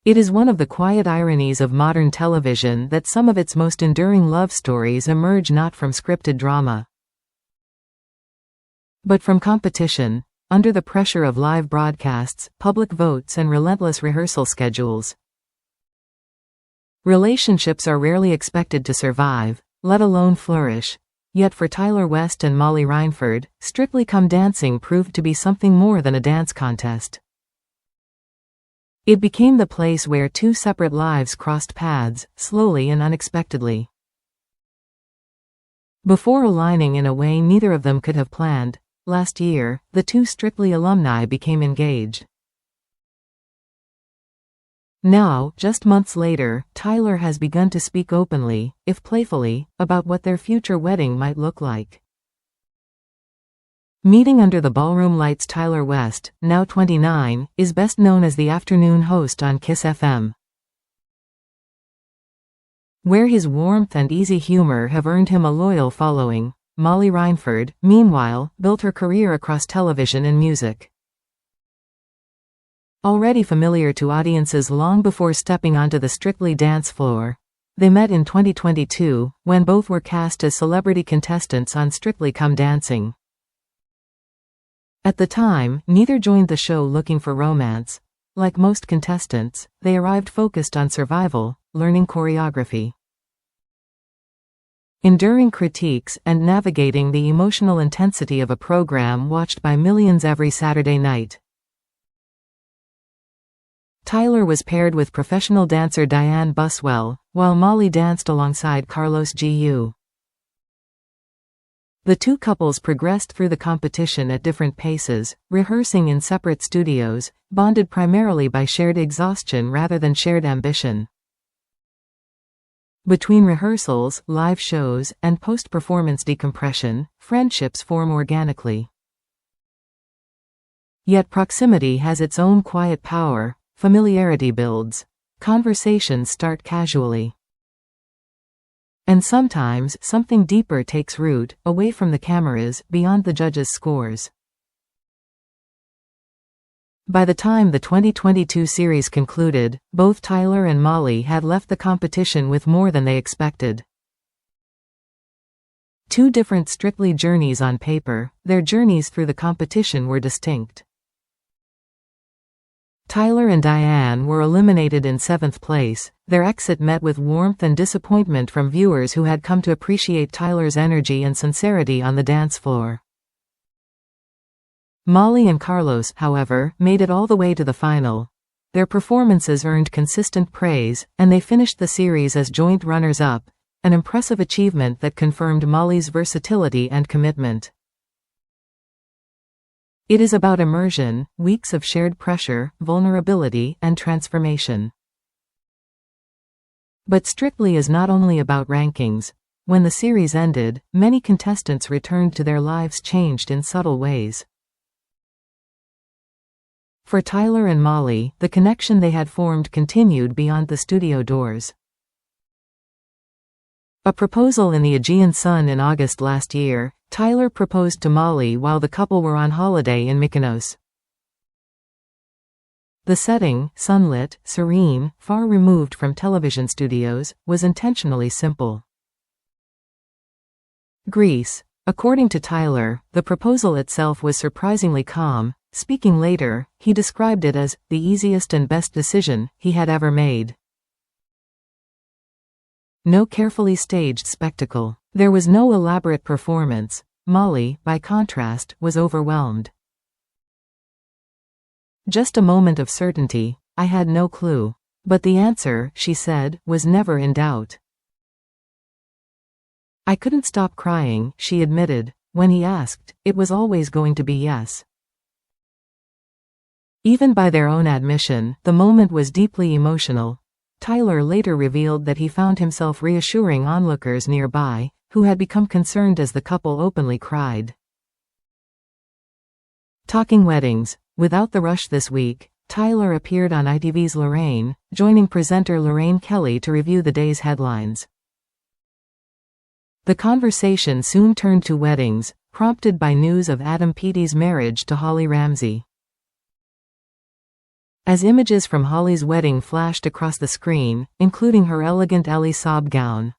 It is one of the quiet ironies of modern television that some of its most enduring love stories emerge not from scripted drama, but from competition, under the pressure of live broadcasts, public votes and relentless rehearsal schedules. Relationships are rarely expected to survive, let alone flourish. Yet for Tyler West and Molly Reinford, Strictly Come Dancing proved to be something more than a dance contest. It became the place where two separate lives crossed paths, slowly and unexpectedly. Before aligning in a way neither of them could have planned, last year, the two Strictly alumni became engaged. Now, just months later, Tyler has begun to speak openly, if playfully, about what their future wedding might look like. Meeting under the ballroom lights, Tyler West, now 29, is best known as the afternoon host on Kiss FM, where his warmth and easy humor have earned him a loyal following. Molly Reinford, meanwhile, built her career across television and music. Already familiar to audiences long before stepping onto the Strictly dance floor, they met in 2022, when both were cast as celebrity contestants on Strictly Come Dancing. At the time, neither joined the show looking for romance. Like most contestants, they arrived focused on survival, learning choreography, enduring critiques, and navigating the emotional intensity of a program watched by millions every Saturday night. Tyler was paired with professional dancer Diane Buswell, while Molly danced alongside Carlos Gu. The two couples progressed through the competition at different paces, rehearsing in separate studios, bonded primarily by shared exhaustion rather than shared ambition. Between rehearsals, live shows, and post-performance decompression, friendships form organically. Yet proximity has its own quiet power. Familiarity builds. Conversations start casually. And sometimes, something deeper takes root, away from the cameras, beyond the judges' scores. By the time the 2022 series concluded, both Tyler and Molly had left the competition with more than they expected. Two different Strictly journeys on paper, their journeys through the competition were distinct. Tyler and Diane were eliminated in 7th place. Their exit met with warmth and disappointment from viewers who had come to appreciate Tyler's energy and sincerity on the dance floor. Molly and Carlos, however, made it all the way to the final. Their performances earned consistent praise, and they finished the series as joint runners-up, an impressive achievement that confirmed Molly's versatility and commitment. It is about immersion, weeks of shared pressure, vulnerability, and transformation. But Strictly is not only about rankings. When the series ended, many contestants returned to their lives changed in subtle ways. For Tyler and Molly, the connection they had formed continued beyond the studio doors. A proposal in the Aegean Sun in August last year, Tyler proposed to Molly while the couple were on holiday in Mykonos. The setting, sunlit, serene, far removed from television studios, was intentionally simple. Greece. According to Tyler, the proposal itself was surprisingly calm. Speaking later, he described it as the easiest and best decision he had ever made. No carefully staged spectacle. There was no elaborate performance. Molly, by contrast, was overwhelmed. Just a moment of certainty. I had no clue. But the answer, she said, was never in doubt. I couldn't stop crying, she admitted. When he asked, it was always going to be yes. Even by their own admission, the moment was deeply emotional. Tyler later revealed that he found himself reassuring onlookers nearby, who had become concerned as the couple openly cried. Talking weddings. Without the rush this week, Tyler appeared on ITV's Lorraine, joining presenter Lorraine Kelly to review the day's headlines. The conversation soon turned to weddings, prompted by news of Adam Peaty's marriage to Holly Ramsey. As images from Holly's wedding flashed across the screen, including her elegant Elie Saab gown,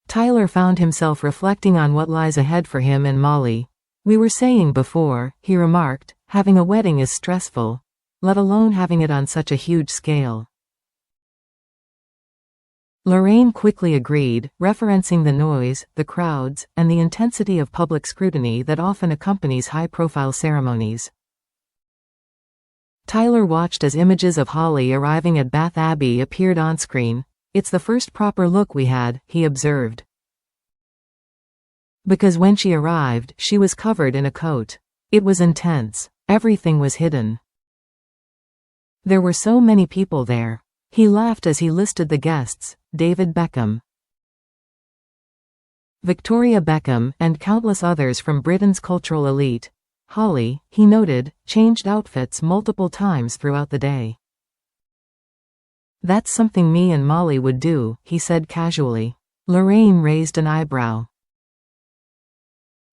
Tyler found himself reflecting on what lies ahead for him and Molly. "We were saying before," he remarked, "having a wedding is stressful, let alone having it on such a huge scale." Lorraine quickly agreed, referencing the noise, the crowds, and the intensity of public scrutiny that often accompanies high-profile ceremonies. Tyler watched as images of Holly arriving at Bath Abbey appeared on-screen. "It's the first proper look we had," he observed. Because when she arrived, she was covered in a coat. It was intense. Everything was hidden. There were so many people there. He laughed as he listed the guests: David Beckham, Victoria Beckham, and countless others from Britain's cultural elite. Holly, he noted, changed outfits multiple times throughout the day. "That's something me and Molly would do," he said casually. Lorraine raised an eyebrow.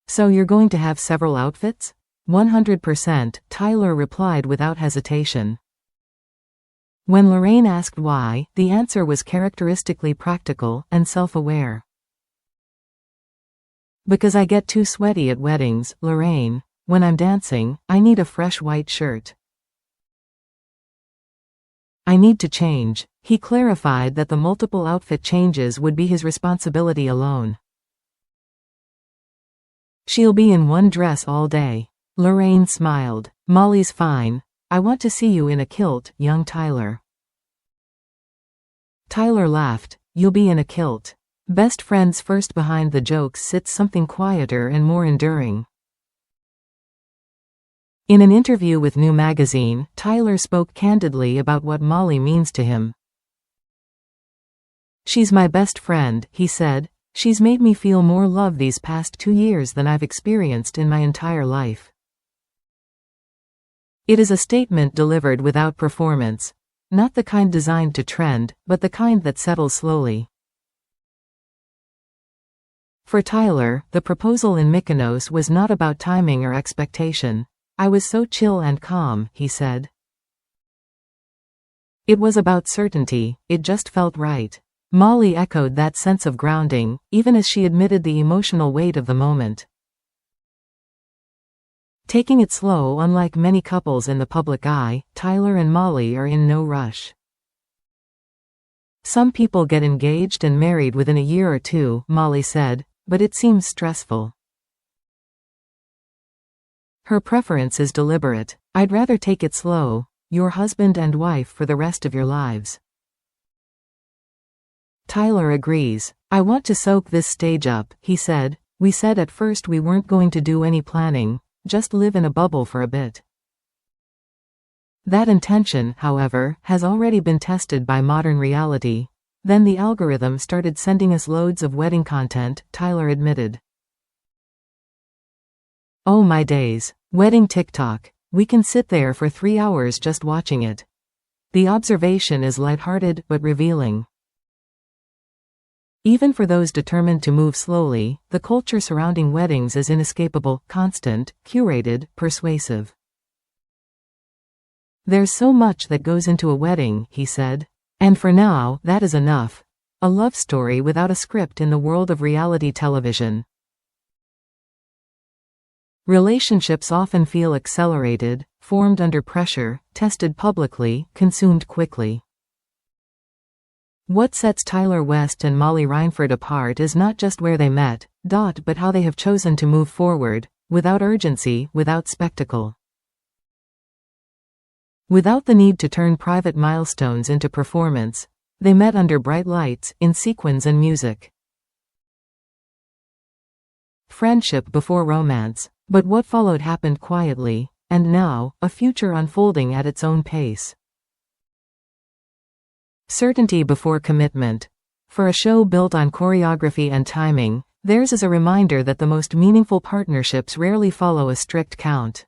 "So you're going to have several outfits?" 100%, Tyler replied without hesitation. When Lorraine asked why, the answer was characteristically practical and self-aware. "Because I get too sweaty at weddings, Lorraine. When I'm dancing, I need a fresh white shirt. I need to change." He clarified that the multiple outfit changes would be his responsibility alone. "She'll be in one dress all day." Lorraine smiled. "Molly's fine. I want to see you in a kilt, young Tyler." Tyler laughed. "You'll be in a kilt." Best friends first. Behind the jokes sits something quieter and more enduring. In an interview with New Magazine, Tyler spoke candidly about what Molly means to him. "She's my best friend," he said. "She's made me feel more love these past 2 years than I've experienced in my entire life." It is a statement delivered without performance. Not the kind designed to trend, but the kind that settles slowly. For Tyler, the proposal in Mykonos was not about timing or expectation. "I was so chill and calm," he said. It was about certainty, it just felt right. Molly echoed that sense of grounding, even as she admitted the emotional weight of the moment. Taking it slow. Unlike many couples in the public eye, Tyler and Molly are in no rush. "Some people get engaged and married within a year or two," Molly said, "but it seems stressful." Her preference is deliberate. "I'd rather take it slow. You're husband and wife for the rest of your lives." Tyler agrees. "I want to soak this stage up," he said. "We said at first we weren't going to do any planning. Just live in a bubble for a bit." That intention, however, has already been tested by modern reality. "Then the algorithm started sending us loads of wedding content," Tyler admitted. "Oh my days. Wedding TikTok. We can sit there for 3 hours just watching it." The observation is lighthearted but revealing. Even for those determined to move slowly, the culture surrounding weddings is inescapable, constant, curated, persuasive. "There's so much that goes into a wedding," he said. "And for now, that is enough. A love story without a script in the world of reality television." Relationships often feel accelerated, formed under pressure, tested publicly, consumed quickly. What sets Tyler West and Molly Reinford apart is not just where they met, but how they have chosen to move forward, without urgency, without spectacle. Without the need to turn private milestones into performance, they met under bright lights, in sequins and music. Friendship before romance. But what followed happened quietly, and now, a future unfolding at its own pace. Certainty before commitment. For a show built on choreography and timing, theirs is a reminder that the most meaningful partnerships rarely follow a strict count.